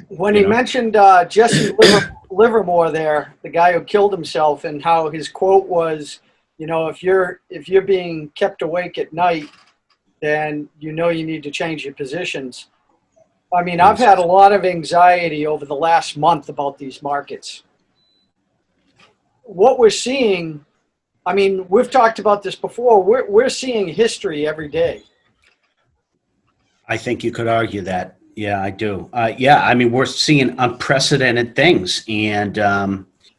When You he know, mentioned Jesse Livermore there, the guy who killed himself, and how his quote was, if you're being kept awake at night, then you need to change your positions. I mean, I've yes. had a lot of anxiety over the last month about these markets. What we're seeing, I mean, we've talked about this before. We're seeing history every day. I think you could argue that. Yeah, I do. Yeah, I mean, we're seeing unprecedented things, and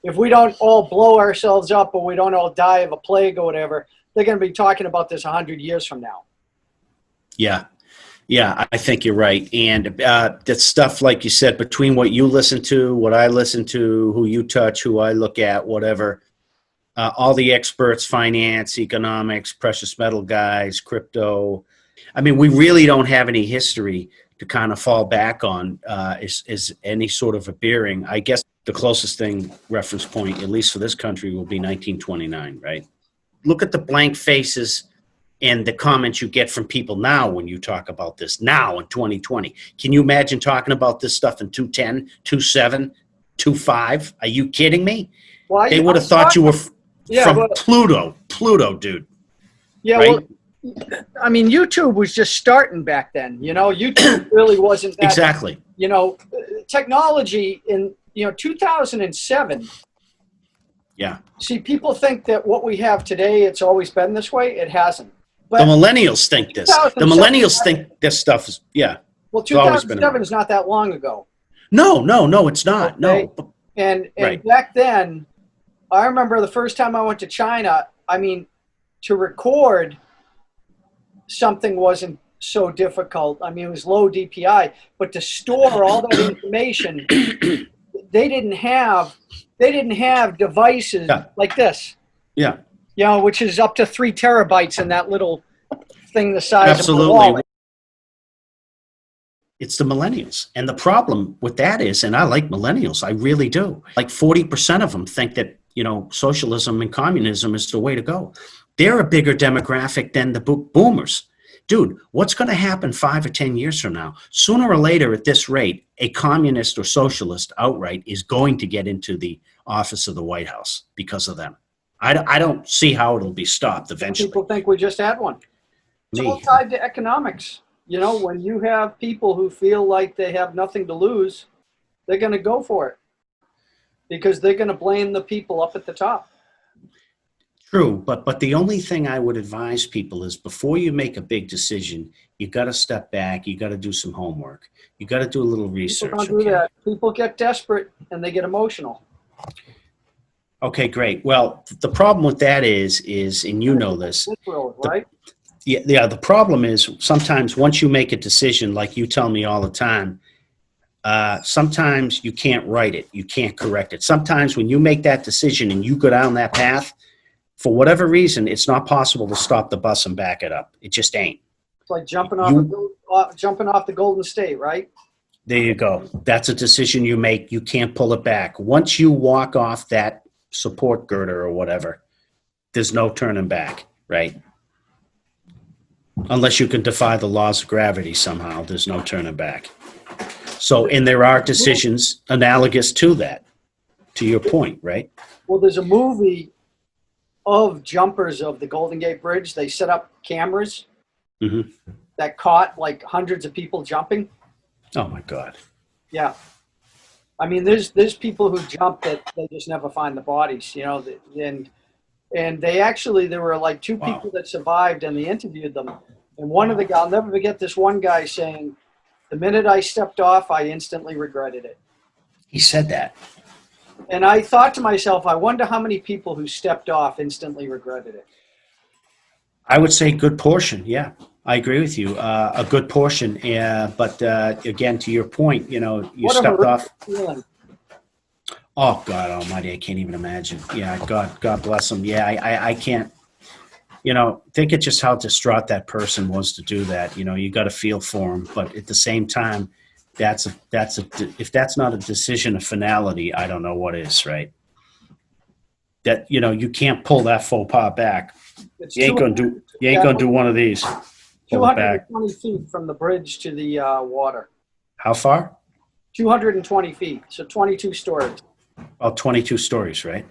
If we don't all blow ourselves up, or we don't all die of a plague or whatever, they're going to be talking about this 100 years from now. yeah, yeah, I think you're right. And that stuff, like you said, between what you listen to, what I listen to, who you touch, who I look at, whatever, all the experts, finance, economics, precious metal guys, crypto. I mean, we really don't have any history to kind of fall back on is any sort of a bearing. I guess the closest thing reference point, at least for this country, will be 1929, right? Look at the blank faces and the comments you get from people now when you talk about this now in 2020. Can you imagine talking about this stuff in 210, 27, 25? Are you kidding me? Well, They would have thought you were yeah, from well, Pluto, dude, yeah, right? well, I mean, YouTube was just starting back then. YouTube really wasn't that. Exactly. Technology in 2007. Yeah. See, people think that what we have today, it's always been this way. It hasn't. The But millennials think this. The 2007, millennials think this stuff is, yeah, well, it's always been 2007 around. is not that long ago. No, it's not. Okay, No. and Right. back then, I remember the first time I went to China. I mean, to record something wasn't so difficult. I mean, it was low DPI, but to store all that information, they didn't have devices Yeah. like this, Yeah. which is up to 3 terabytes in that little thing the size of a Absolutely. wallet. It's the millennials. And the problem with that is, and I like millennials, I really do. Like 40% of them think that, socialism and communism is the way to go. They're a bigger demographic than the boomers. Dude, what's going to happen 5 or 10 years from now? Sooner or later, at this rate, a communist or socialist outright is going to get into the office of the White House because of them. I don't see how it'll be stopped eventually. People think we just had one. It's all Me. tied to economics. When you have people who feel like they have nothing to lose, they're going to go for it because they're going to blame the people up at the top. True, but the only thing I would advise people is before you make a big decision, you got to step back. You got to do some homework. You got to do a little research. People don't do that. People get desperate and they get emotional. Okay, great. Well, the problem with that is, and you know this, Right? yeah. The problem is sometimes once you make a decision, like you tell me all the time, sometimes you can't write it. You can't correct it. Sometimes when you make that decision and you go down that path, for whatever reason, it's not possible to stop the bus and back it up. It just ain't. It's like jumping off the Golden State, right? There you go. That's a decision you make. You can't pull it back. Once you walk off that support girder or whatever, there's no turning back, right? Unless you can defy the laws of gravity somehow, there's no turning back. So, and there are decisions analogous to that, to your point, right? Well, there's a movie of jumpers of the Golden Gate Bridge. They set up cameras that caught like hundreds of people jumping. Oh my God. Yeah. I mean, there's people who jump that they just never find the bodies, and there were like 2 people that survived, and they interviewed them. And I'll never forget this one guy saying, "The minute I stepped off, I instantly regretted it." He said that. And I thought to myself, I wonder how many people who stepped off instantly regretted it. I would say good portion. Yeah, I agree with you. A good portion. But again, to your point, you stepped off. Feeling. Oh God Almighty, I can't even imagine. Yeah, God bless them. Yeah, I can't. Think of just how distraught that person was to do that. You got to feel for him, but at the same time, if that's not a decision of finality, I don't know what is, right? That you can't pull that faux pas back. You ain't gonna do one of these. Pull it back. 220 feet from the bridge to the water. How far? 220 feet, so 22 stories. About 22 stories, right?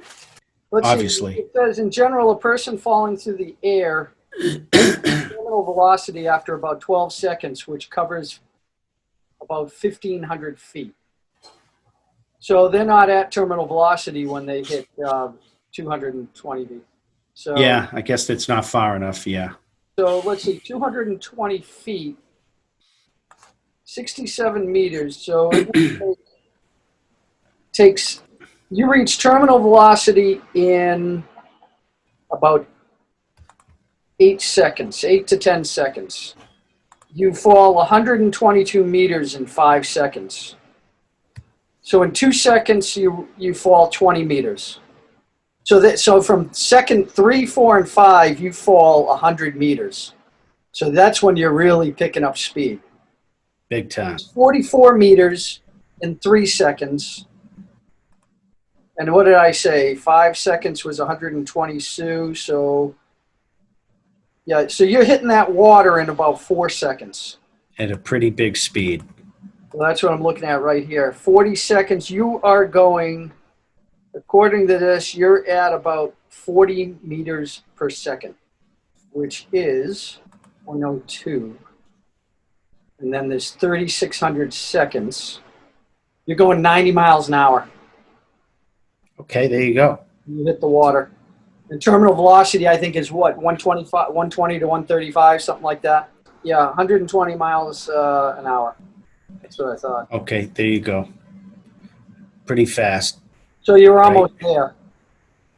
Let's Obviously. see. It says, in general, a person falling through the air terminal velocity after about 12 seconds, which covers about 1,500 feet. So they're not at terminal velocity when they hit 220 feet. So Yeah, I guess it's not far enough. Yeah. So let's see, 220 feet, 67 meters. So it takes, you reach terminal velocity in about 8 seconds, 8 to 10 seconds. You fall 122 meters in 5 seconds. So in 2 seconds, you fall 20 meters. So from second 3, 4, and 5, you fall 100 meters. So that's when you're really picking up speed. Big time. 44 meters in 3 seconds. And what did I say? 5 seconds was 120 Sue. So yeah, so you're hitting that water in about 4 seconds. At a pretty big speed. Well, that's what I'm looking at right here. 40 seconds, you are going, according to this, you're at about 40 meters per second, which is 102. And then there's 3,600 seconds. You're going 90 miles an hour. Okay, there you go. You hit the water. And terminal velocity, I think, is what, 125, 120 to 135, something like that. Yeah, 120 miles an hour. That's what I thought. Okay, there you go. Pretty fast. So you're almost there.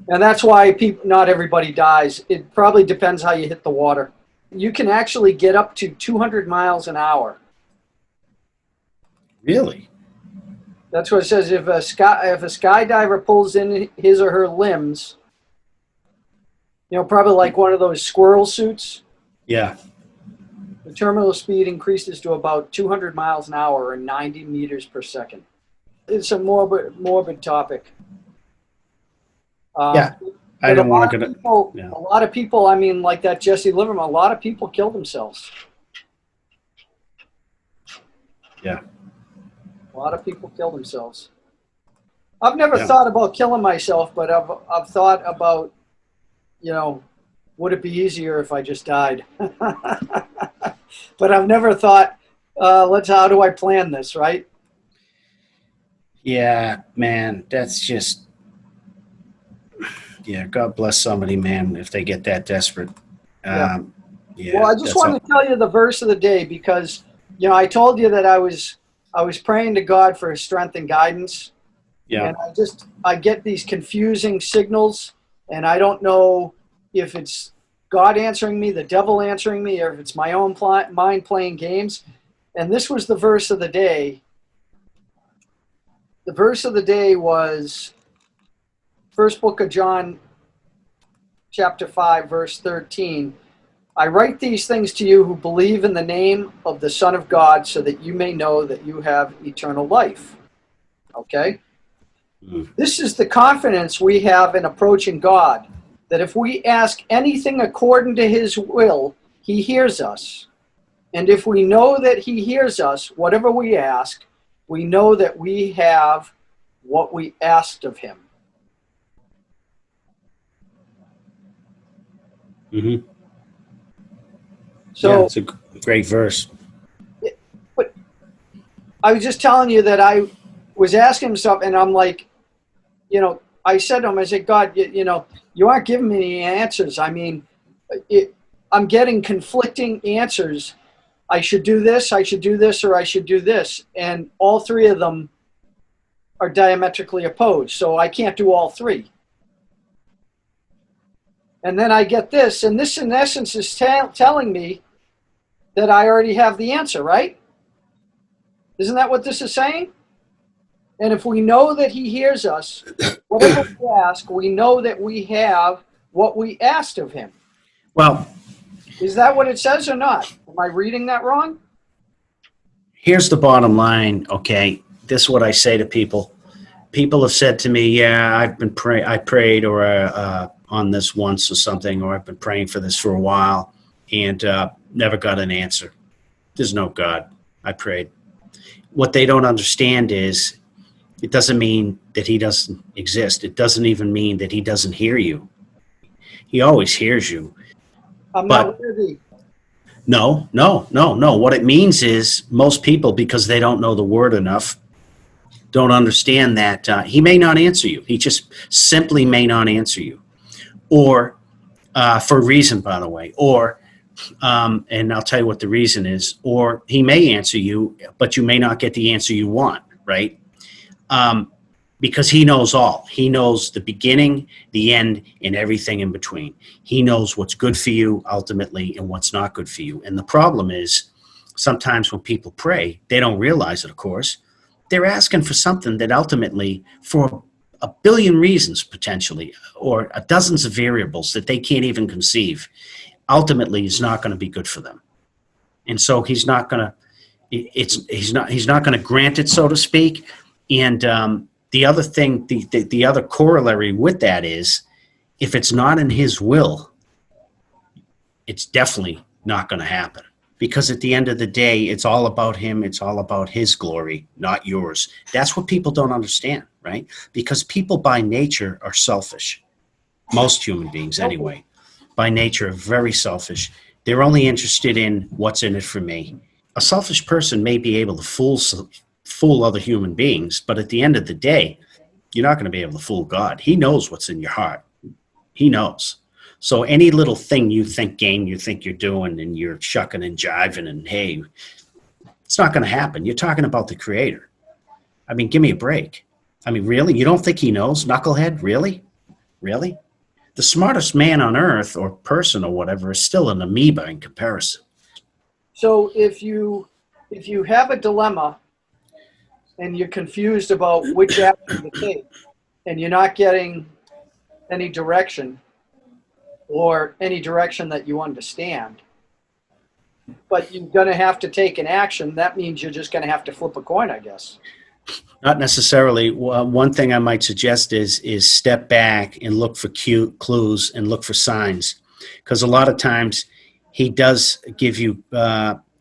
And that's why not everybody dies. It probably depends how you hit the water. You can actually get up to 200 miles an hour. Really? That's what it says. If a skydiver pulls in his or her limbs, probably like one of those squirrel suits, Yeah. the terminal speed increases to about 200 miles an hour or 90 meters per second. It's a morbid topic. Yeah. I don't want to go to. Yeah. A lot of people, I mean, like that Jesse Livermore, a lot of people kill themselves. Yeah. A lot of people kill themselves. I've never thought about killing myself, but I've thought about, would it be easier if I just died? But I've never thought, how do I plan this, right? Yeah, man, that's just. Yeah, God bless somebody, man, if they get that desperate. Yeah, well, I just wanted to tell you the verse of the day because, I told you that I was praying to God for his strength and guidance. Yeah. And I get these confusing signals, and I don't know if it's God answering me, the devil answering me, or if it's my own mind playing games. And this was the verse of the day. The verse of the day was First book of John, chapter 5, verse 13. I write these things to you who believe in the name of the Son of God so that you may know that you have eternal life. Okay? This is the confidence we have in approaching God, that if we ask anything according to his will, he hears us. And if we know that he hears us, whatever we ask, we know that we have what we asked of him. Mm-hmm. So it's a great verse. But I was just telling you that I was asking him stuff, and I'm like, I said to him, I said, God, you aren't giving me any answers. I mean, I'm getting conflicting answers. I should do this, or I should do this. And all three of them are diametrically opposed. So I can't do all three. And then I get this, and this in essence is telling me that I already have the answer, right? Isn't that what this is saying? And if we know that he hears us, whatever we ask, we know that we have what we asked of him. Well, is that what it says or not? Am I reading that wrong? Here's the bottom line, okay? This is what I say to people. People have said to me, I prayed or on this once or something, or I've been praying for this for a while and never got an answer. There's no God. I prayed. what they don't understand is it doesn't mean that he doesn't exist. It doesn't even mean that he doesn't hear you. He always hears you. I'm not But worthy. no. What it means is most people, because they don't know the word enough, don't understand that he may not answer you. He just simply may not answer you. Or for a reason, by the way. Or, and I'll tell you what the reason is. Or he may answer you, but you may not get the answer you want, right? Because he knows all. He knows the beginning, the end, and everything in between. He knows what's good for you ultimately and what's not good for you. And the problem is sometimes when people pray, they don't realize it, of course. They're asking for something that ultimately, for a billion reasons potentially, or dozens of variables that they can't even conceive, ultimately is not going to be good for them. And so he's not going to, he's not going to grant it, so to speak. And the other thing, the other corollary with that is, if it's not in his will, it's definitely not going to happen. Because at the end of the day, it's all about him. It's all about his glory, not yours. That's what people don't understand, right? Because people by nature are selfish. Most human beings, anyway, by nature are very selfish. They're only interested in what's in it for me. A selfish person may be able to fool other human beings, but at the end of the day, you're not going to be able to fool God. He knows what's in your heart. He knows. So any little thing you think you're doing, and you're shucking and jiving, and hey, it's not going to happen. You're talking about the Creator. I mean, give me a break. I mean, really? You don't think he knows, knucklehead? Really? Really? The smartest man on earth, or person, or whatever, is still an amoeba in comparison. So if you have a dilemma and you're confused about which action to take, and you're not getting any direction, or any direction that you understand, but you're going to have to take an action, that means you're just going to have to flip a coin, I guess. Not necessarily. One thing I might suggest is step back and look for clues and look for signs, because a lot of times he does give you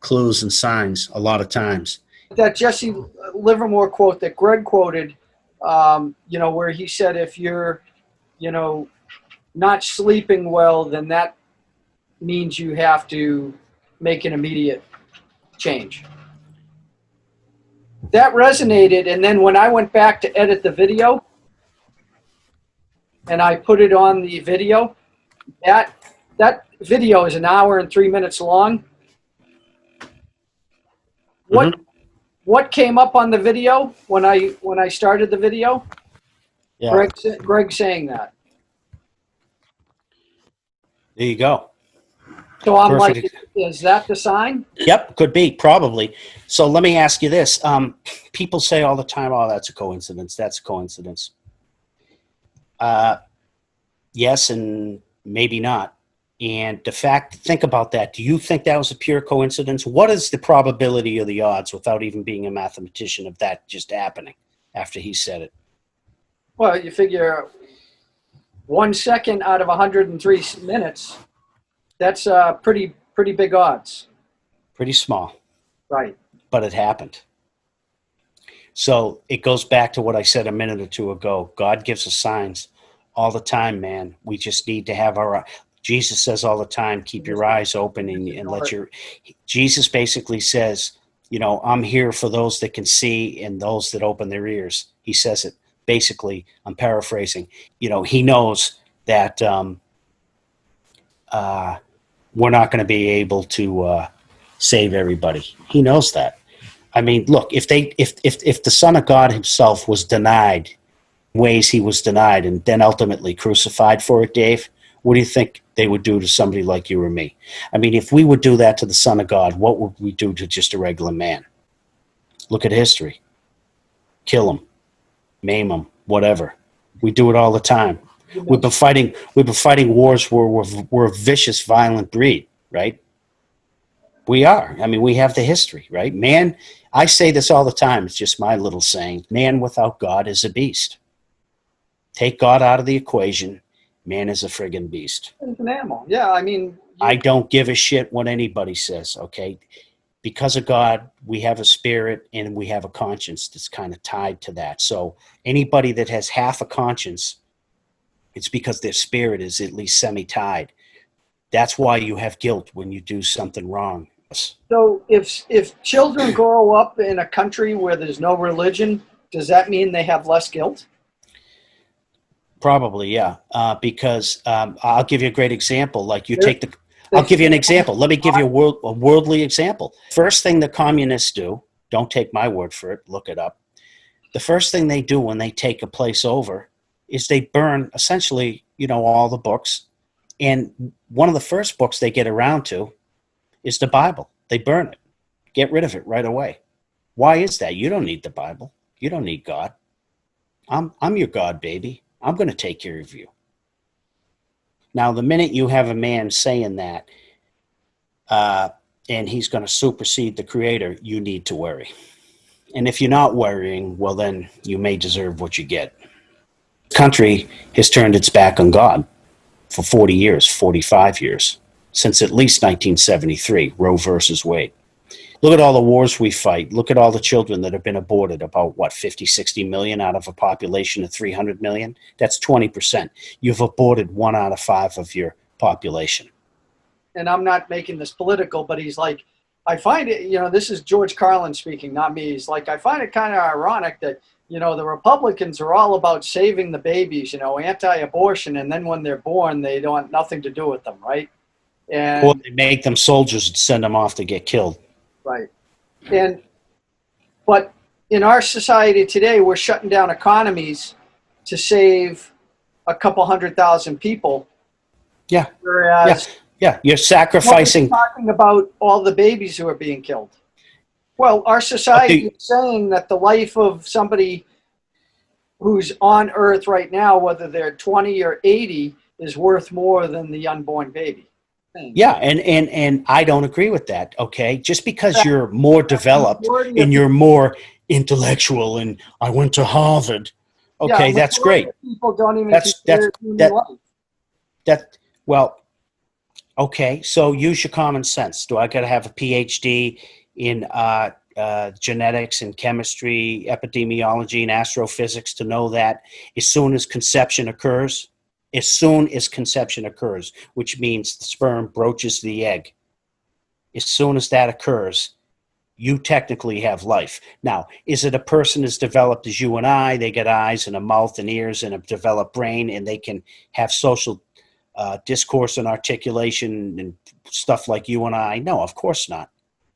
clues and signs a lot of times. That Jesse Livermore quote that Greg quoted, where he said, if you're, not sleeping well, then that means you have to make an immediate change. That resonated, and then when I went back to edit the video and I put it on the video, that video is 1 hour and 3 minutes long. What came up on the video when I started the video? Yeah. Greg saying that. There you go. So I'm Perfect. Like, is that the sign? Yep, could be, probably. So let me ask you this. People say all the time, oh, that's a coincidence. That's a coincidence. Yes, and maybe not. And think about that. Do you think that was a pure coincidence? What is the probability or the odds, without even being a mathematician, of that just happening after he said it? Well, you figure 1 second out of 103 minutes, that's pretty big odds. Pretty small. Right. But it happened. So it goes back to what I said a minute or two ago. God gives us signs all the time, man. We just need to have Jesus says all the time, keep your eyes open and let Jesus basically says, I'm here for those that can see and those that open their ears. He says it. Basically, I'm paraphrasing. He knows that we're not going to be able to save everybody. He knows that. I mean, look, if the Son of God himself was denied ways he was denied and then ultimately crucified for it, Dave, what do you think they would do to somebody like you or me? I mean, if we would do that to the Son of God, what would we do to just a regular man? Look at history. Kill him. Maim them, whatever. We do it all the time. We've been fighting wars where we're a vicious, violent breed, right? We are. I mean, we have the history, right? Man, I say this all the time. It's just my little saying. Man without God is a beast. Take God out of the equation, man is a friggin' beast. It's an animal. Yeah, I mean. I don't give a shit what anybody says, okay? because of God, we have a spirit and we have a conscience that's kind of tied to that. So anybody that has half a conscience, it's because their spirit is at least semi-tied. That's why you have guilt when you do something wrong. So if children grow up in a country where there's no religion, does that mean they have less guilt? Probably, yeah. Because I'll give you a great example. Like They I'll give you an example. Let me give you a worldly example. First thing the communists do, don't take my word for it, look it up. The first thing they do when they take a place over is they burn essentially, all the books. And one of the first books they get around to is the Bible. They burn it, get rid of it right away. Why is that? You don't need the Bible. You don't need God. I'm your God, baby. I'm going to take care of you. Now, the minute you have a man saying that, and he's going to supersede the creator, you need to worry. And if you're not worrying, well, then you may deserve what you get. The country has turned its back on God for 40 years, 45 years, since at least 1973, Roe versus Wade. Look at all the wars we fight. Look at all the children that have been aborted, about 50, 60 million out of a population of 300 million. That's 20%. You've aborted 1 out of 5 of your population. And I'm not making this political, but he's like, I find it, this is George Carlin speaking, not me. He's like, I find it kind of ironic that, the Republicans are all about saving the babies, anti-abortion, and then when they're born, they don't want nothing to do with them, right? Or they make them soldiers and send them off to get killed. Right. But in our society today, we're shutting down economies to save a couple 100,000 people. Yeah. Whereas you're sacrificing. Talking about all the babies who are being killed. Well, our society is saying that the life of somebody who's on Earth right now, whether they're 20 or 80, is worth more than the unborn baby. Yeah, and I don't agree with that, okay? Just because you're more developed and you're more intellectual and I went to Harvard, okay, that's great. People don't even consider human life. Well, okay, so use your common sense. Do I got to have a PhD in genetics and chemistry, epidemiology, and astrophysics to know that as soon as conception occurs, which means the sperm broaches the egg, as soon as that occurs, you technically have life. Now, is it a person as developed as you and I? They got eyes and a mouth and ears and a developed brain, and they can have social discourse and articulation and stuff like you and I? No, of course not.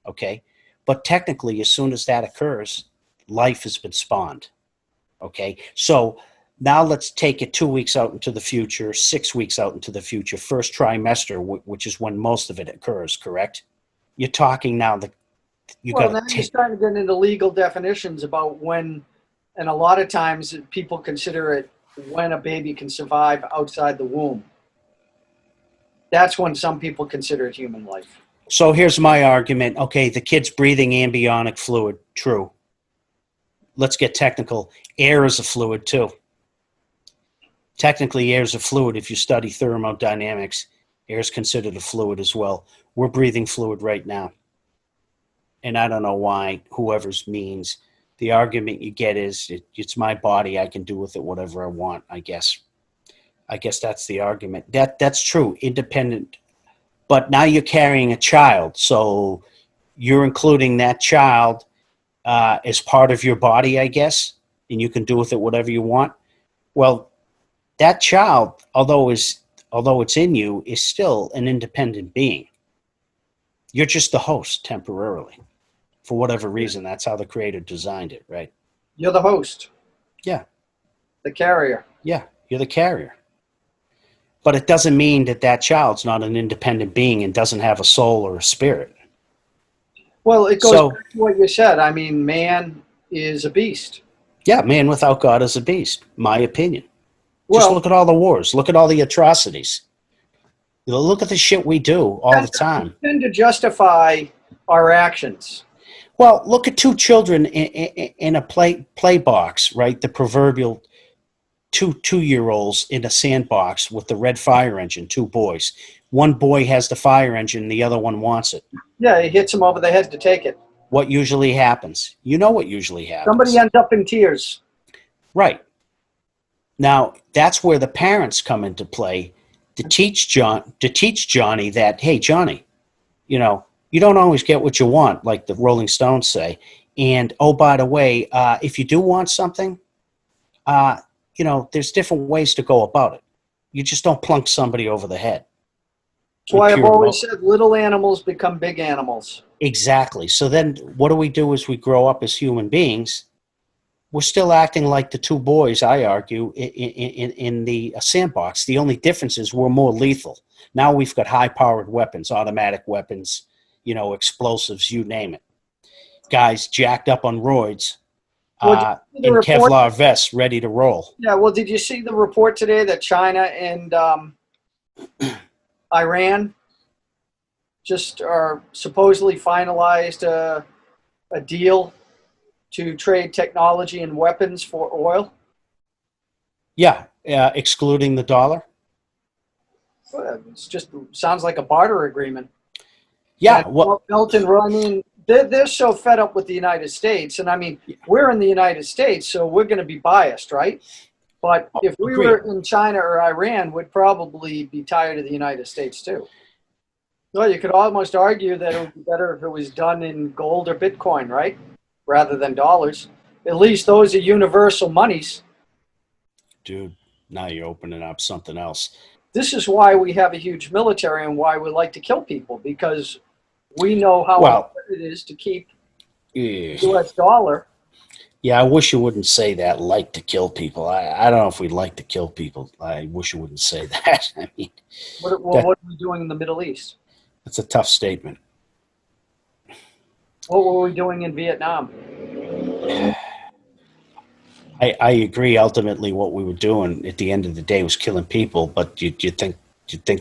Okay. But technically, as soon as that occurs, life has been spawned. Okay. So now let's take it 2 weeks out into the future, 6 weeks out into the future, first trimester, which is when most of it occurs, correct? You're talking now that you got to you're starting to get into legal definitions about when, and a lot of times people consider it when a baby can survive outside the womb. That's when some people consider it human life. So here's my argument. Okay, the kid's breathing amniotic fluid. True. Let's get technical. Air is a fluid too. Technically, air is a fluid. If you study thermodynamics, air is considered a fluid as well. We're breathing fluid right now. And I don't know why whoever's means. The argument you get is it's my body. I can do with it whatever I want, I guess. I guess that's the argument. That's true, independent. But now you're carrying a child, so you're including that child as part of your body, I guess, and you can do with it whatever you want. Well, that child, although it's in you, is still an independent being. You're just the host temporarily. For whatever reason, that's how the creator designed it, right? You're the host. Yeah. The carrier. Yeah, you're the carrier. But it doesn't mean that child's not an independent being and doesn't have a soul or a spirit. Well, it goes back to what you said. I mean, man is a beast. Yeah, man without God is a beast, my opinion. Just look at all the wars. Look at all the atrocities. Look at the shit we do all the time. We tend to justify our actions. Well, look at 2 children in a play box, right? The proverbial two-year-olds in a sandbox with the red fire engine, 2 boys. one boy has the fire engine, the other one wants it. Yeah, he hits him over the head to take it. What usually happens? You know what usually Somebody happens. ends up in tears. Right. Now, that's where the parents come into play to teach Johnny that, hey, Johnny, you know, you don't always get what you want, like the Rolling Stones say. And, oh, by the way, if you do want something, you know, there's different ways to go about it. You just don't plunk somebody over the head. That's why I've always said little animals become big animals. Exactly. So then what do we do as we grow up as human beings? We're still acting like the two boys, I argue, in the sandbox. The only difference is we're more lethal. Now we've got high-powered weapons, automatic weapons, you know, explosives, you name it. Guys jacked up on roids, in Kevlar vests, ready to roll. Yeah, well, did you see the report today that China and Iran just are supposedly finalized a deal to trade technology and weapons for oil? Yeah, excluding the dollar. Well, it's just sounds like a barter agreement. Yeah, well, Belt and Road. I mean, they're so fed up with the United States, and I mean, we're in the United States, so we're going to be biased, right? But if we were in China or Iran, we'd probably be tired of the United States too. Well, you could almost argue that it would be better if it was done in gold or Bitcoin, right? Rather than dollars. At least those are universal monies. Dude, now you're opening up something else. This is why we have a huge military and why we like to kill people, because we know how important it is to keep the U.S. dollar. Yeah, I wish you wouldn't say that, like to kill people. I don't know if we like to kill people. I wish you wouldn't say that. I mean, what are we doing in the Middle East? That's a tough statement. What were we doing in Vietnam? I agree. Ultimately, what we were doing at the end of the day was killing people. But do you think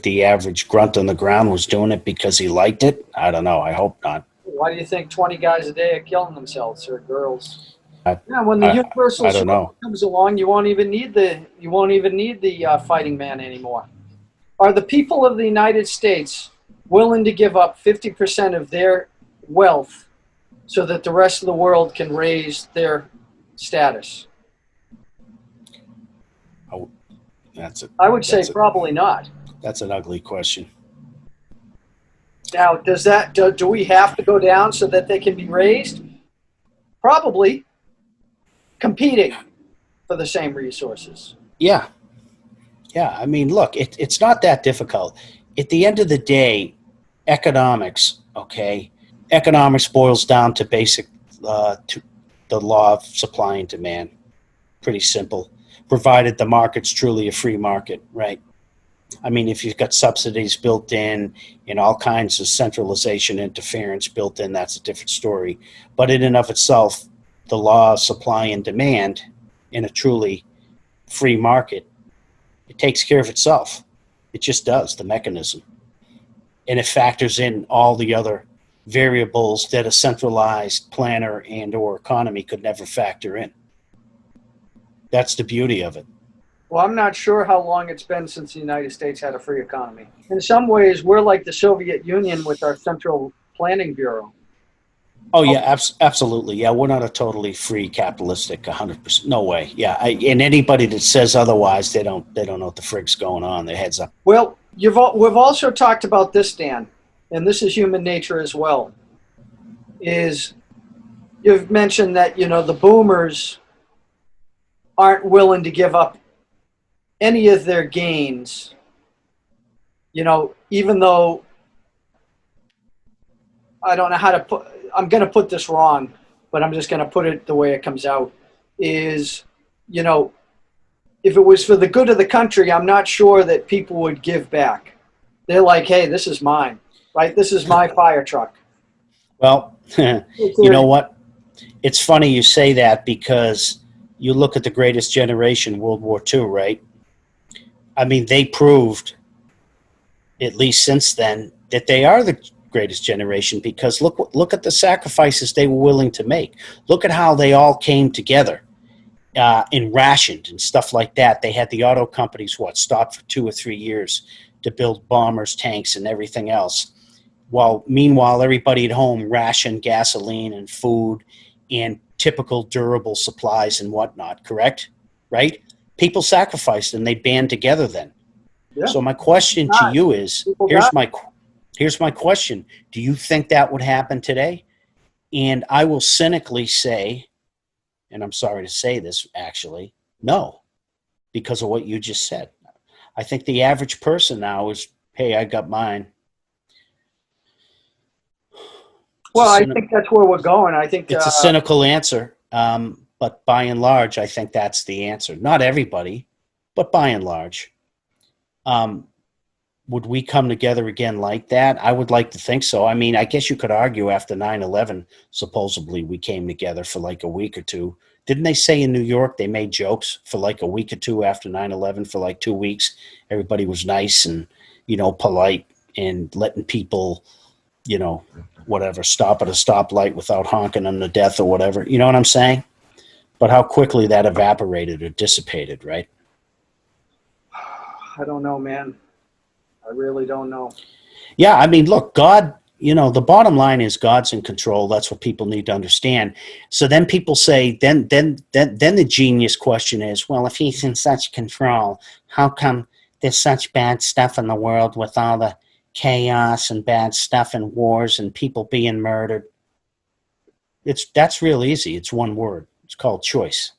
the average grunt on the ground was doing it because he liked it? I don't know. I hope not. Why do you think 20 guys a day are killing themselves or girls? When the universal soldier comes along, you won't even need the fighting man anymore. Are the people of the United States willing to give up 50% of their wealth so that the rest of the world can raise their status? I would say probably not. That's an ugly question. Now, do we have to go down so that they can be raised? Probably. Competing for the same resources. Yeah. Yeah. I mean, look, it's not that difficult. At the end of the day, economics, okay? Economics boils down to basic, to the law of supply and demand. Pretty simple, provided the market's truly a free market, right? I mean, if you've got subsidies built in and all kinds of centralization interference built in, that's a different story. But in and of itself, the law of supply and demand in a truly free market, it takes care of itself. It just does, the mechanism. And it factors in all the other variables that a centralized planner and or economy could never factor in. That's the beauty of it. Well, I'm not sure how long it's been since the United States had a free economy. In some ways, we're like the Soviet Union with our Central Planning Bureau. Oh, yeah, absolutely. Yeah, we're not a totally free capitalistic 100%. No way. Yeah, and anybody that says otherwise, they don't know what the frig's going on. Their heads up. Well, we've also talked about this, Dan, and this is human nature as well. Is you've mentioned that the boomers aren't willing to give up any of their gains, even though I don't know how to I'm going to put this wrong, but I'm just going to put it the way it comes out, is, if it was for the good of the country, I'm not sure that people would give back. They're like, hey, this is mine, right? This is my fire truck. Well, you know what? It's funny you say that, because you look at the greatest generation, World War II, right? I mean, they proved, at least since then, that they are the greatest generation, because look at the sacrifices they were willing to make. Look at how they all came together and rationed and stuff like that. They had the auto companies, stopped for 2 or 3 years to build bombers, tanks, and everything else. While meanwhile, everybody at home rationed gasoline and food and typical durable supplies and whatnot, correct? Right? People sacrificed and they band together then. Yeah. So my question to you is, here's my question. Do you think that would happen today? And I will cynically say, and I'm sorry to say this actually, no, because of what you just said. I think the average person now is, hey, I got mine. Well, I think that's where we're going. I think it's a cynical answer, but by and large, I think that's the answer. Not everybody, but by and large. Would we come together again like that? I would like to think so. I mean, I guess you could argue after 9/11, supposedly we came together for like a week or two. Didn't they say in New York they made jokes for like a week or two after 9/11 for like 2 weeks? Everybody was nice and, polite and letting people, whatever, stop at a stoplight without honking them to death or whatever. You know what I'm saying? But how quickly that evaporated or dissipated, right? I don't know, man. I really don't know. Yeah, I mean, look, God, the bottom line is God's in control. That's what people need to understand. So then people say, then the genius question is, well, if he's in such control, how come there's such bad stuff in the world with all the chaos and bad stuff and wars and people being murdered? That's real easy. It's one word. It's called choice.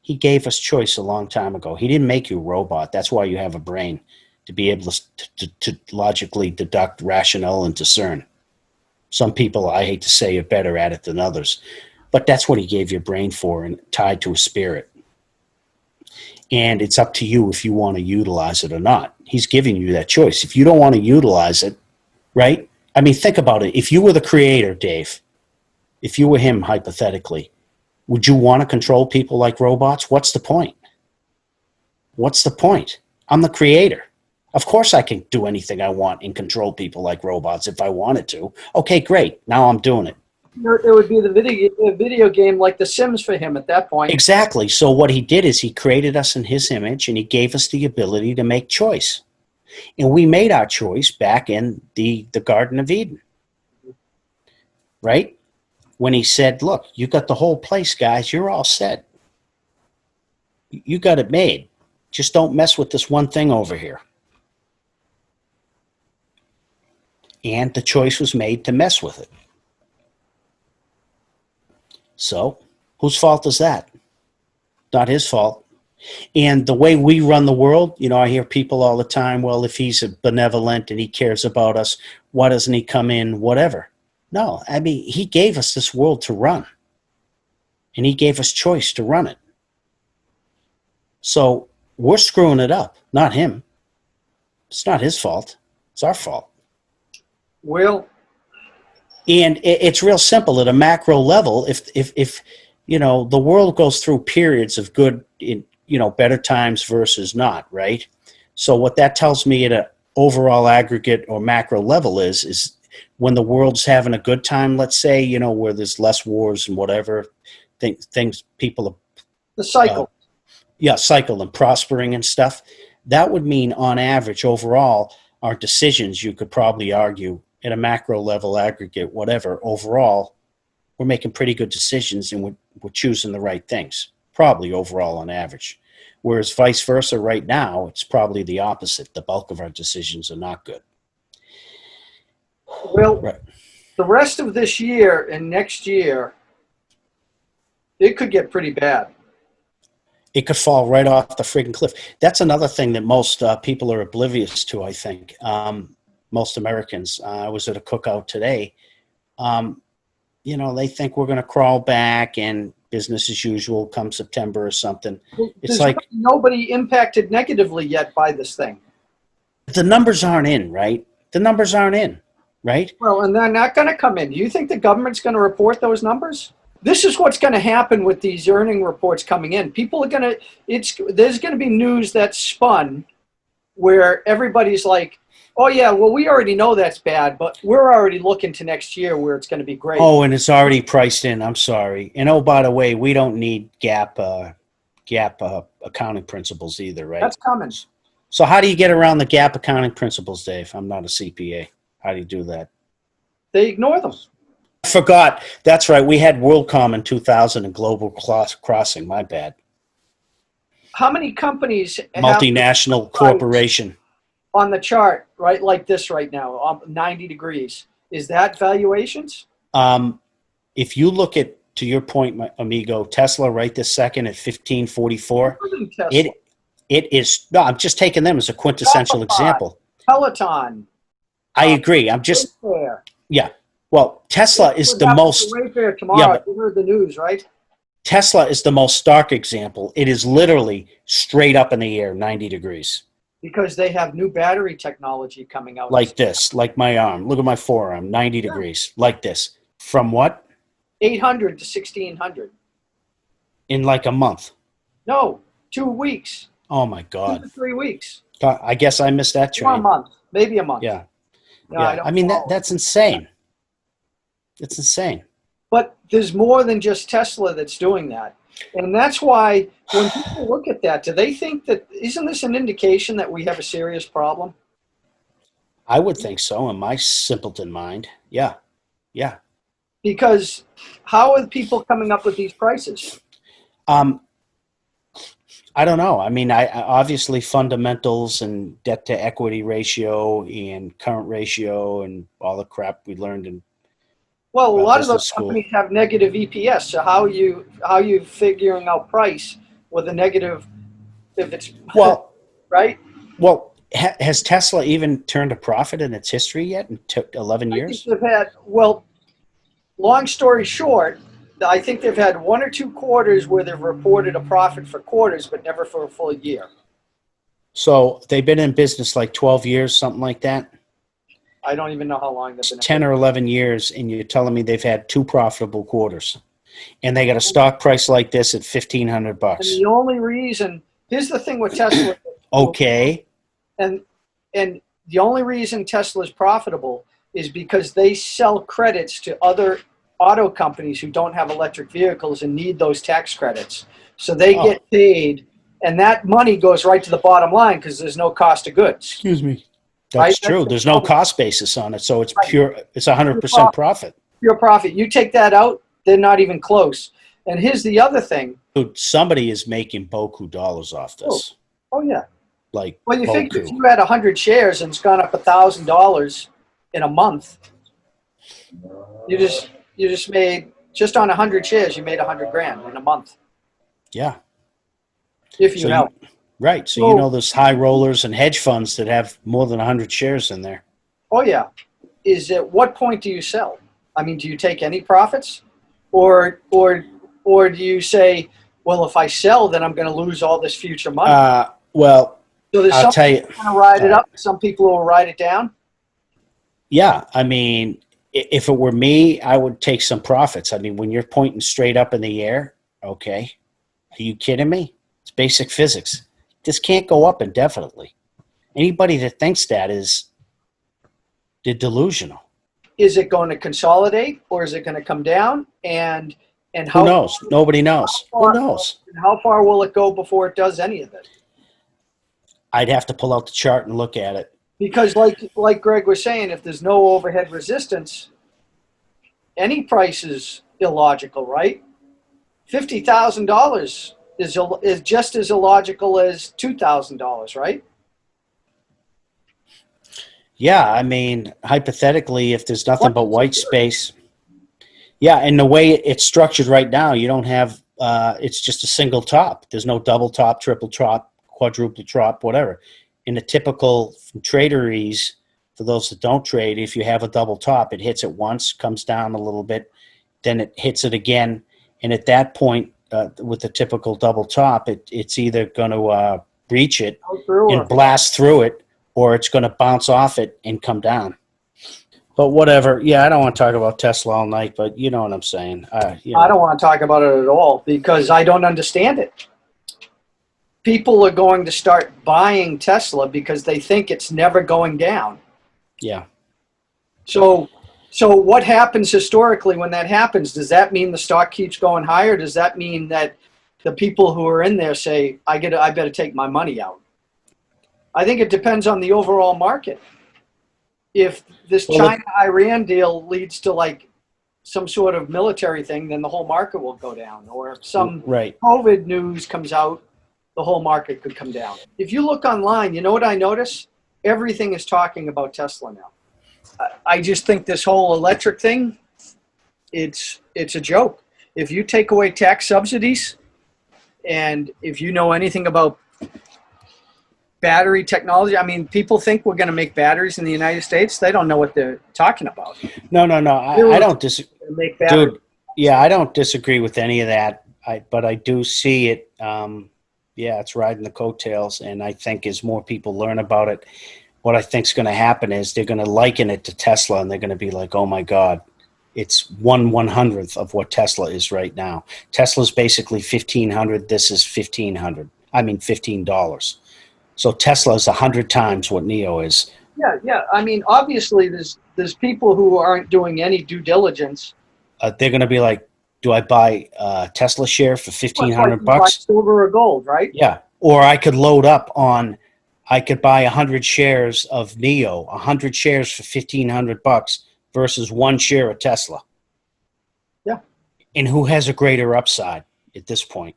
He gave us choice a long time ago. He didn't make you a robot. That's why you have a brain, to be able to logically deduct, rationale, and discern. Some people, I hate to say, are better at it than others, but that's what he gave your brain for, and tied to a spirit. And it's up to you if you want to utilize it or not. He's giving you that choice. If you don't want to utilize it, right? I mean, think about it. If you were the creator, Dave, if you were him, hypothetically, would you want to control people like robots? What's the point? What's the point? I'm the creator. Of course I can do anything I want and control people like robots if I wanted to. Okay, great. Now I'm doing it. It would be the video game like The Sims for him at that point. Exactly. So what he did is he created us in his image, and he gave us the ability to make choice. And we made our choice back in the Garden of Eden. Right? When he said, look, you got the whole place, guys. You're all set. You got it made. Just don't mess with this one thing over here. And the choice was made to mess with it. So, whose fault is that? Not his fault. And the way we run the world, I hear people all the time, well, if he's benevolent and he cares about us, why doesn't he come in, whatever? No, I mean, he gave us this world to run. And he gave us choice to run it. So, we're screwing it up, not him. It's not his fault. It's our fault. Well, and it's real simple at a macro level. If the world goes through periods of good, better times versus not, right? So what that tells me at an overall aggregate or macro level is when the world's having a good time, let's say, where there's less wars and whatever, things people are the cycle. Cycle and prospering and stuff. That would mean on average overall our decisions, you could probably argue, at a macro level, aggregate, whatever, overall, we're making pretty good decisions and we're choosing the right things, probably overall on average. Whereas vice versa right now, it's probably the opposite. The bulk of our decisions are not good. Well, right. The rest of this year and next year, it could get pretty bad. It could fall right off the friggin' cliff. That's another thing that most people are oblivious to, I think. Most Americans. I was at a cookout today. They think we're going to crawl back and business as usual come September or something. It's like nobody impacted negatively yet by this thing. The numbers aren't in, right? The numbers aren't in, right? Well, and they're not going to come in. Do you think the government's going to report those numbers? This is what's going to happen with these earning reports coming in. People are going to, there's going to be news that's spun where everybody's like, oh, yeah, well, we already know that's bad, but we're already looking to next year where it's going to be great. Oh, and it's already priced in. I'm sorry. And, oh, by the way, we don't need GAAP accounting principles either, right? That's coming. So how do you get around the gap accounting principles, Dave? I'm not a CPA. How do you do that? They ignore them. I forgot. That's right. We had WorldCom in 2000 and Global Crossing. My bad. How many companies have Multinational corporation. on the chart, right, like this right now, 90 degrees? Is that valuations? If you look at, to your point, my amigo, Tesla right this second at 1544, it is, no, I'm just taking them as a quintessential example. Peloton. I agree. I'm just, Wayfair. yeah. Well, Tesla is the most, Wayfair tomorrow. You heard the news, right? Tesla is the most stark example. It is literally straight up in the air, 90 degrees. Because they have new battery technology coming out. Like this, like my arm. Look at my forearm, 90 degrees, like this. From what? 800 to 1600. In like a month. No, 2 weeks. Oh my God. 2 to 3 weeks. I guess I missed that train. 1 month, maybe a month. Yeah. No, yeah. I mean, that's insane. It's insane. But there's more than just Tesla that's doing that. And that's why when people look at that, do they think that, isn't this an indication that we have a serious problem? I would think so in my simpleton mind. Yeah. Yeah. Because how are people coming up with these prices? I don't know. I mean, I obviously fundamentals and debt to equity ratio and current ratio and all the crap we learned in. Well, a lot of those school. companies have negative EPS. So how are you figuring out price with a negative, if it's well, right? Well, has Tesla even turned a profit in its history yet? It took 11 years. They've had, well, long story short, I think they've had 1 or 2 quarters where they've reported a profit for quarters, but never for a full year. So they've been in business like 12 years, something like that. I don't even know how long they've been. 10 or 11 years, and you're telling me they've had 2 profitable quarters, and they got a stock price like this at $1,500. And the only reason, here's the thing with Tesla. Okay. And the only reason Tesla is profitable is because they sell credits to other auto companies who don't have electric vehicles and need those tax credits. So they get paid, and that money goes right to the bottom line because there's no cost of goods. Excuse me. That's true. There's no cost basis on it, so it's pure. It's 100% profit. Pure profit. You take that out, they're not even close. And here's the other thing. Dude, somebody is making boku dollars off this. Oh yeah. Like, well, you think if you had 100 shares and it's gone up $1,000 in a month, you just made, just on 100 shares, you made 100 grand in a month. Yeah. If you help. Right. So you know there's high rollers and hedge funds that have more than 100 shares in there. Oh yeah. At what point do you sell? I mean, do you take any profits, or do you say, well, if I sell, then I'm going to lose all this future money? Well, so there's I'll tell you, going to ride it up. Some people will ride it down. Yeah, I mean, if it were me, I would take some profits. I mean, when you're pointing straight up in the air, okay, are you kidding me? It's basic physics. This can't go up indefinitely. Anybody that thinks that is delusional. Is it going to consolidate, or is it going to come down? And how, who knows? Nobody knows. Who knows? How far will it go before it does any of it? I'd have to pull out the chart and look at it. Because like Greg was saying, if there's no overhead resistance, any price is illogical, right? $50,000 is just as illogical as $2,000, right? Yeah, I mean, hypothetically, if there's nothing but white space. Yeah, and the way it's structured right now, you don't have, it's just a single top. There's no double top, triple top, quadruple top, whatever. In the typical traderies, for those that don't trade, if you have a double top, it hits it once, comes down a little bit, then it hits it again. And at that point, with the typical double top, it's either going to breach it and blast through it, or it's going to bounce off it and come down. But whatever. Yeah, I don't want to talk about Tesla all night, but you know what I'm saying. I don't want to talk about it at all because I don't understand it. People are going to start buying Tesla because they think it's never going down. Yeah. So what happens historically when that happens? Does that mean the stock keeps going higher? Does that mean that the people who are in there say, I better take my money out? I think it depends on the overall market. If this Well, China-Iran deal leads to like some sort of military thing, then the whole market will go down. Or if some right. COVID news comes out, the whole market could come down. If you look online, you know what I notice? Everything is talking about Tesla now. I just think this whole electric thing, it's a joke. If you take away tax subsidies, and if you know anything about battery technology, I mean, people think we're going to make batteries in the United States. They don't know what they're talking about. No. I don't Make batteries. dude. Yeah, I don't disagree with any of that. But I do see it. Yeah, it's riding the coattails, and I think as more people learn about it, what I think is going to happen is they're going to liken it to Tesla, and they're going to be like, "Oh my God, it's 1/100th of what Tesla is right now." Tesla's basically 1,500. This is 1,500. I mean, $15. So Tesla is 100 times what NIO is. Yeah. I mean, obviously, there's people who aren't doing any due diligence. They're going to be like, "Do I buy a Tesla share for $1,500? Silver or gold, right? Yeah, or I could load up on. I could buy 100 shares of NIO, 100 shares for $1,500 versus one share of Tesla. Yeah. And who has a greater upside at this point?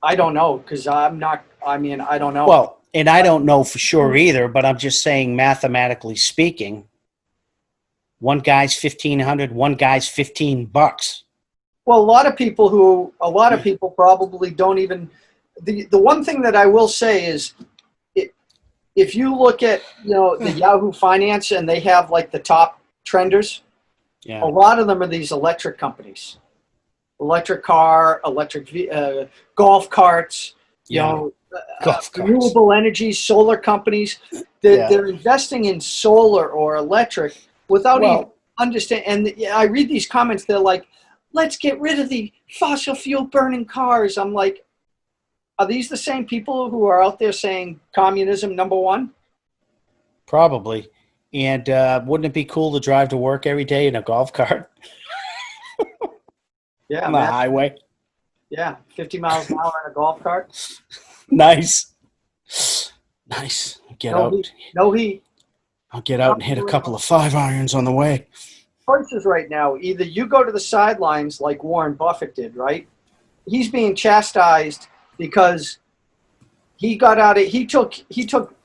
I don't know, because I'm not. I mean, I don't know. Well, and I don't know for sure either, but I'm just saying, mathematically speaking, one guy's 1,500, one guy's $15. Well, a lot of people probably don't even. The one thing that I will say is, if you look at the Yahoo Finance, and they have like the top trenders, Yeah. a lot of them are these electric companies, electric car, electric golf carts, renewable energy, solar companies. They're investing in solar or electric without even understanding. And I read these comments. They're like, "Let's get rid of the fossil fuel burning cars." I'm like, are these the same people who are out there saying communism #1? Probably. And wouldn't it be cool to drive to work every day in a golf cart? Yeah, on the highway. Yeah, 50 miles an hour in a golf cart. Nice. Get out. No heat. I'll get out and hit a couple of 5-irons on the way. Choices right now. Either you go to the sidelines like Warren Buffett did, right? He's being chastised because he got out of. He took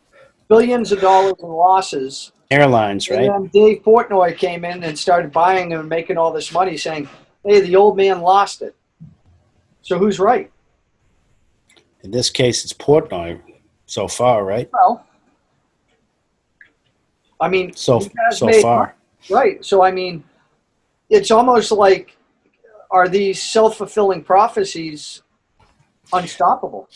billions of dollars in losses. Airlines, right? And then Dave Portnoy came in and started buying them and making all this money, saying, "Hey, the old man lost it." So who's right? In this case, it's Portnoy so far, right? Well, I mean, so far. Right. So, I mean, it's almost like, are these self-fulfilling prophecies unstoppable?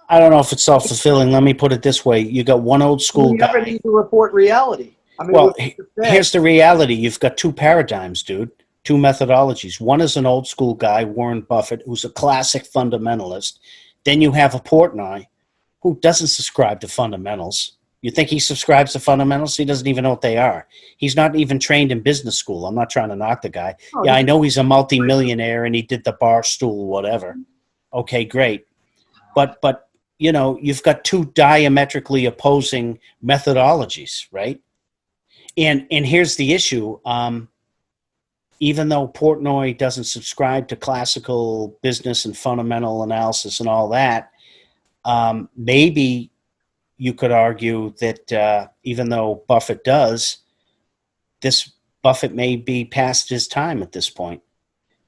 I don't know if it's self-fulfilling. Let me put it this way. You got one old school guy. You never need to report reality. I mean, well, here's the reality. You've got two paradigms, dude. Two methodologies. One is an old school guy, Warren Buffett, who's a classic fundamentalist. Then you have a Portnoy who doesn't subscribe to fundamentals. You think he subscribes to fundamentals? He doesn't even know what they are. He's not even trained in business school. I'm not trying to knock the guy. Yeah, I know he's a multimillionaire and he did the Barstool, whatever. Okay, great. But you've got two diametrically opposing methodologies, right? And here's the issue. Even though Portnoy doesn't subscribe to classical business and fundamental analysis and all that, maybe you could argue that even though Buffett does, this Buffett may be past his time at this point,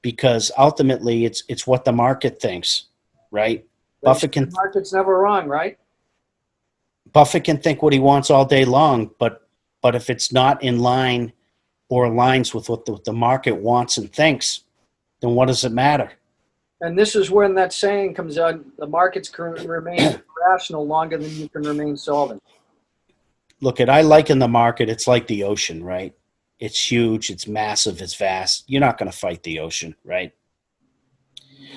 because ultimately it's what the market thinks, right? The market's never wrong, right? Buffett can think what he wants all day long, but if it's not in line or aligns with what the market wants and thinks, then what does it matter? And this is when that saying comes on: the markets can remain rational longer than you can remain solvent. Look, I liken the market, it's like the ocean, right? It's huge, it's massive, it's vast. You're not going to fight the ocean, right?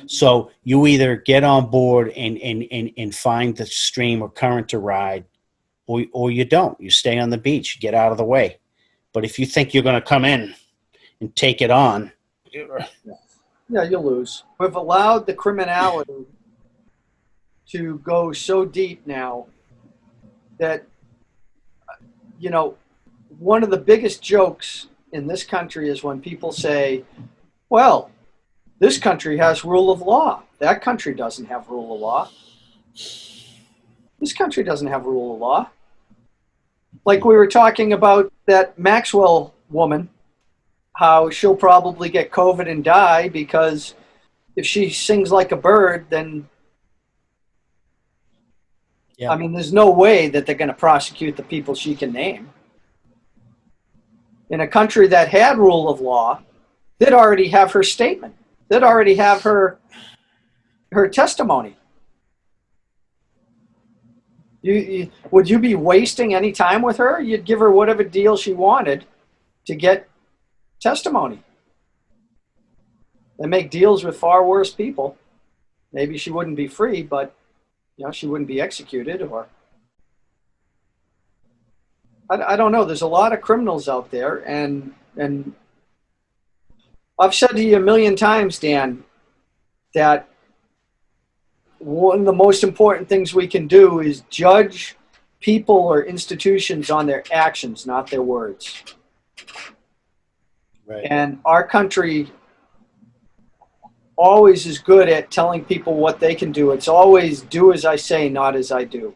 So you either get on board and find the stream or current to ride, or you don't. You stay on the beach, get out of the way. But if you think you're going to come in and take it on, yeah, you'll lose. We've allowed the criminality to go so deep now that, one of the biggest jokes in this country is when people say, well, this country has rule of law. That country doesn't have rule of law. This country doesn't have rule of law. Like we were talking about that Maxwell woman, how she'll probably get COVID and die because if she sings like a bird, then, Yeah. I mean, there's no way that they're going to prosecute the people she can name. In a country that had rule of law, they'd already have her statement. They'd already have her testimony. Would you be wasting any time with her? You'd give her whatever deal she wanted to get testimony. They make deals with far worse people. Maybe she wouldn't be free, but she wouldn't be executed, or I don't know. There's a lot of criminals out there, and I've said to you a million times, Dan, that one of the most important things we can do is judge people or institutions on their actions, not their words. Right. And our country always is good at telling people what they can do. It's always do as I say, not as I do.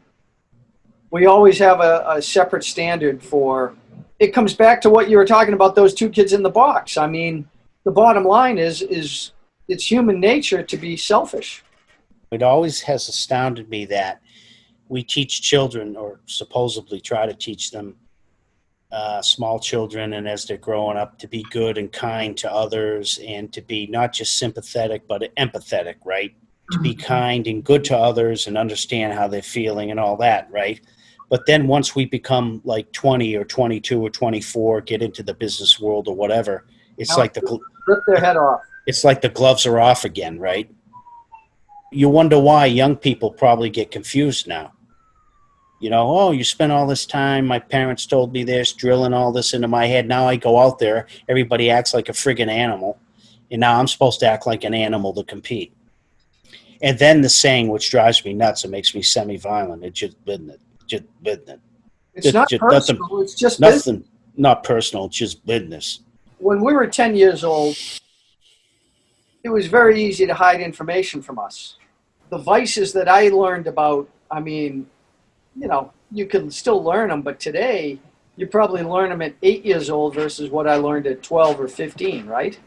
We always have a separate standard for, it comes back to what you were talking about, those two kids in the box. I mean, the bottom line is it's human nature to be selfish. It always has astounded me that we teach children, or supposedly try to teach them, small children, and as they're growing up, to be good and kind to others, and to be not just sympathetic but empathetic, right? To be kind and good to others and understand how they're feeling and all that, right? But then once we become like 20 or 22 or 24, get into the business world or whatever, it's like rip their head off. It's like the gloves are off again, right? You wonder why young people probably get confused now. Oh, you spent all this time, my parents told me this, drilling all this into my head. Now I go out there, everybody acts like a friggin' animal, and now I'm supposed to act like an animal to compete. And then the saying, which drives me nuts and makes me semi-violent, it's just business. It's not personal, nothing, it's just nothing, business. not personal, it's just business. When we were 10 years old, it was very easy to hide information from us. The vices that I learned about, I mean, you can still learn them, but today you probably learn them at 8 years old versus what I learned at 12 or 15, right?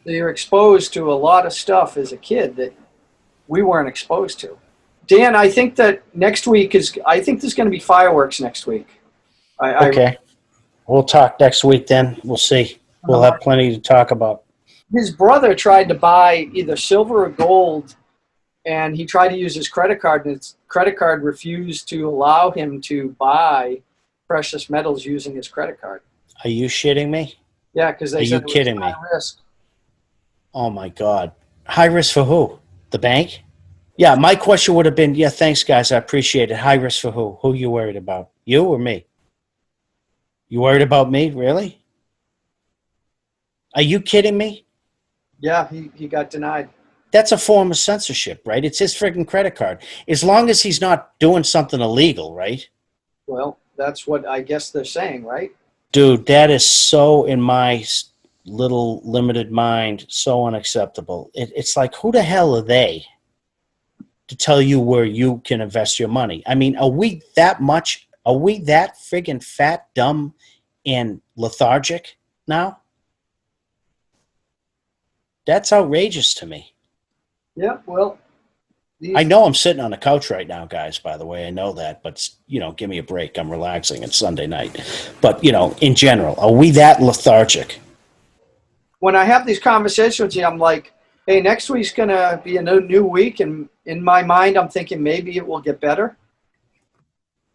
So you're exposed to a lot of stuff as a kid that we weren't exposed to. Dan, I think that next week I think there's going to be fireworks next week. Okay. We'll talk next week then. We'll see. We'll have plenty to talk about. His brother tried to buy either silver or gold, and he tried to use his credit card, and his credit card refused to allow him to buy precious metals using his credit card. Are you shitting me? Yeah, because they said it was kidding me? High risk. Oh, my God. High risk for who? The bank? Yeah, my question would have been, thanks, guys. I appreciate it. High risk for who? Who you worried about? You or me? You worried about me? Really? Are you kidding me? Yeah, he got denied. That's a form of censorship, right? It's his friggin' credit card. As long as he's not doing something illegal, right? Well, that's what I guess they're saying, right? Dude, that is so, in my little limited mind, so unacceptable. It's like, who the hell are they to tell you where you can invest your money? I mean, are we that friggin' fat, dumb, and lethargic now? That's outrageous to me. Yeah, well. I know I'm sitting on the couch right now, guys, by the way. I know that, but, give me a break. I'm relaxing. It's Sunday night. But, in general, are we that lethargic? When I have these conversations with you, I'm like, hey, next week's going to be a new week. And in my mind, I'm thinking maybe it will get better.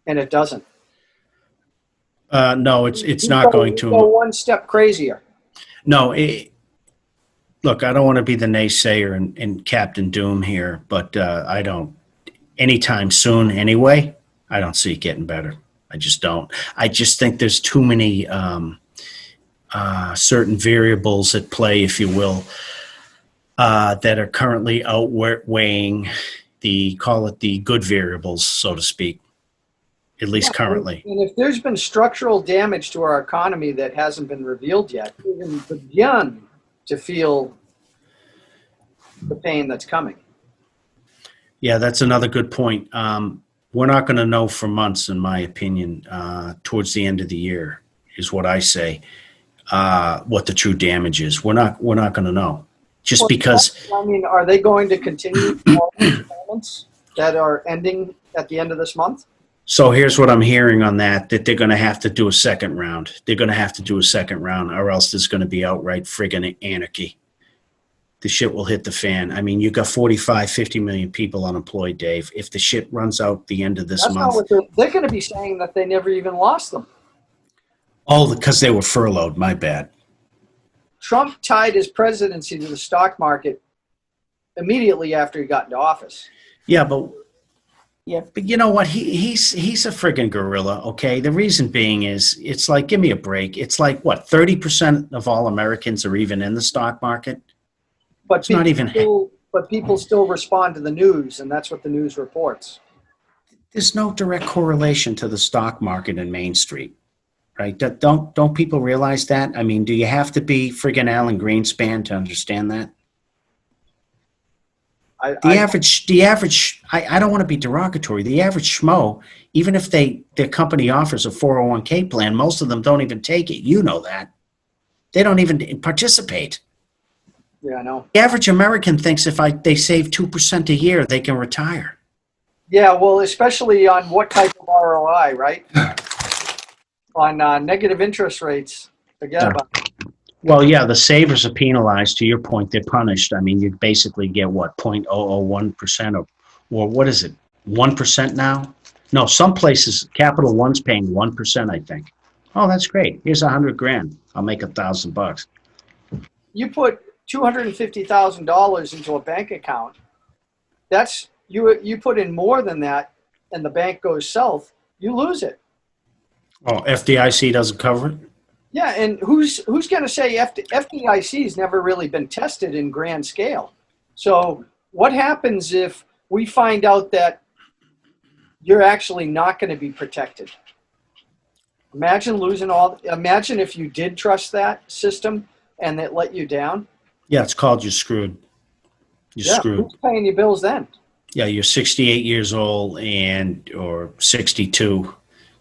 And it doesn't. No, it's not going to. Go one step crazier. No, look, I don't want to be the naysayer and Captain Doom here, but I don't. Anytime soon anyway, I don't see it getting better. I just don't. I just think there's too many certain variables at play, if you will, that are currently outweighing call it the good variables, so to speak. at least And currently. if there's been structural damage to our economy that hasn't been revealed yet, we've begun to feel the pain that's coming. Yeah, that's another good point. We're not going to know for months, in my opinion, towards the end of the year, is what I say, what the true damage is. We're not going to know. Just Well, because. I mean, are they going to continue all these payments that are ending at the end of this month? So here's what I'm hearing on that they're going to have to do a second round. They're going to have to do a second round, or else there's going to be outright friggin' anarchy. The shit will hit the fan. I mean, you got 45, 50 million people unemployed, Dave. If the shit runs out the end of this That's not month. what they're going to be saying, that they never even lost them. Oh, because they were furloughed. My bad. Trump tied his presidency to the stock market immediately after he got into office. Yeah, but you know what? He's a friggin' gorilla. Okay, the reason being is it's like, give me a break. It's like what, 30% of all Americans are even in the stock market. But It's not even. people still respond to the news, and that's what the news reports. There's no direct correlation to the stock market and Main Street, right? Don't people realize that? I mean, do you have to be friggin' Alan Greenspan to understand that? The average. I don't want to be derogatory. The average schmo, even if their company offers a 401k plan, most of them don't even take it. You know that. They don't even participate. Yeah, I know. The average American thinks if they save 2% a year, they can retire. Yeah, well, especially on what type of ROI, right? On negative interest rates, forget about it. Well, yeah, the savers are penalized. To your point, they're punished. I mean, you basically get what, 0.001% or what is it, 1% now? No, some places, Capital One's paying 1%, I think. Oh, that's great. Here's $100,000. I'll make $1,000. You put $250,000 into a bank account. That's you put in more than that, and the bank goes south. You lose it. Oh, FDIC doesn't cover it? Yeah, and who's going to say FDIC's never really been tested in grand scale? So what happens if we find out that you're actually not going to be protected? Imagine if you did trust that system and it let you down. Yeah, it's called you're screwed. You're screwed. Who's paying your bills then? Yeah, you're 68 years old or 62.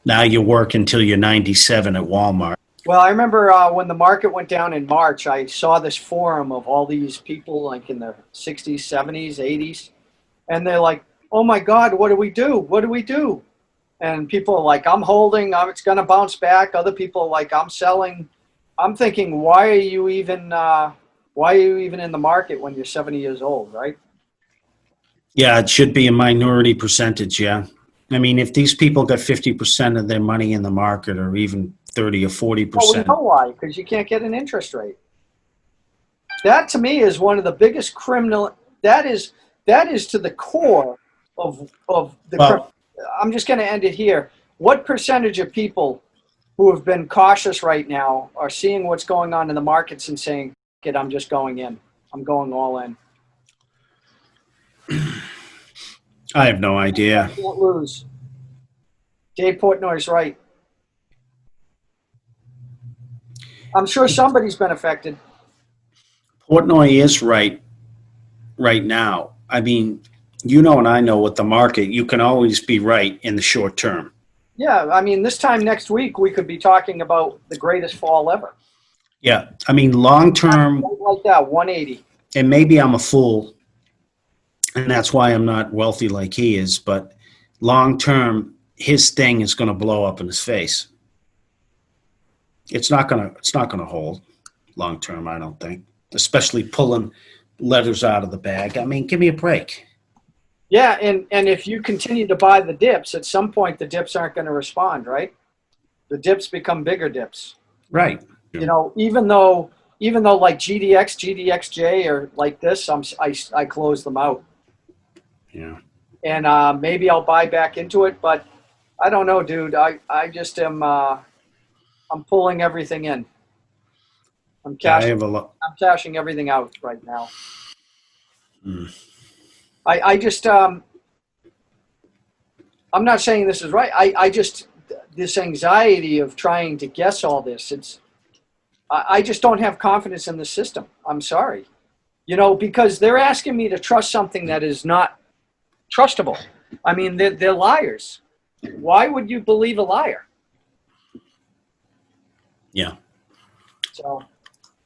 Now you work until you're 97 at Walmart. Well, I remember when the market went down in March, I saw this forum of all these people like in the 60s, 70s, 80s, and they're like, oh my God, what do we do? What do we do? And people are like, I'm holding, it's going to bounce back. Other people are like, I'm selling. I'm thinking, why are you even in the market when you're 70 years old, right? Yeah, it should be a minority percentage, yeah. I mean, if these people got 50% of their money in the market or even 30 or 40%. Well, we know why, because you can't get an interest rate. That to me is one of the biggest criminal. That is to the core of the. Well, I'm just going to end it here. What percentage of people who have been cautious right now are seeing what's going on in the markets and saying, "Kid, I'm just going in. I'm going all in." I have no idea. Can't lose. Dave Portnoy's right. I'm sure somebody's been affected. Portnoy is right now. I mean, you know and I know with the market, you can always be right in the short term. Yeah, I mean, this time next week, we could be talking about the greatest fall ever. Yeah, I mean, long term. Like that, 180. And maybe I'm a fool, and that's why I'm not wealthy like he is, but long term, his thing is going to blow up in his face. It's not going to hold long term, I don't think, especially pulling letters out of the bag. I mean, give me a break. Yeah, and if you continue to buy the dips, at some point the dips aren't going to respond, right? The dips become bigger dips. Right. You know, even though like GDX, GDXJ are like this, I close them out. Yeah. And maybe I'll buy back into it, but I don't know, dude. I just am. I'm pulling everything in. I'm cashing everything out right now. I just I'm not saying this is right. I just, this anxiety of trying to guess all this, I just don't have confidence in the system. I'm sorry. You know, because they're asking me to trust something that is not trustable. I mean, they're liars. Why would you believe a liar? Yeah. So,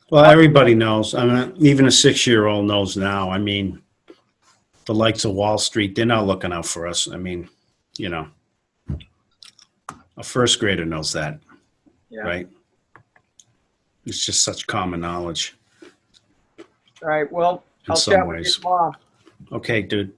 Well, everybody knows. I mean, even a 6-year-old knows now. I mean, the likes of Wall Street, they're not looking out for us. I mean, you know, a first grader knows that, yeah. right? It's just such common knowledge All right. Well, in I'll some chat with you ways. tomorrow. Okay, dude.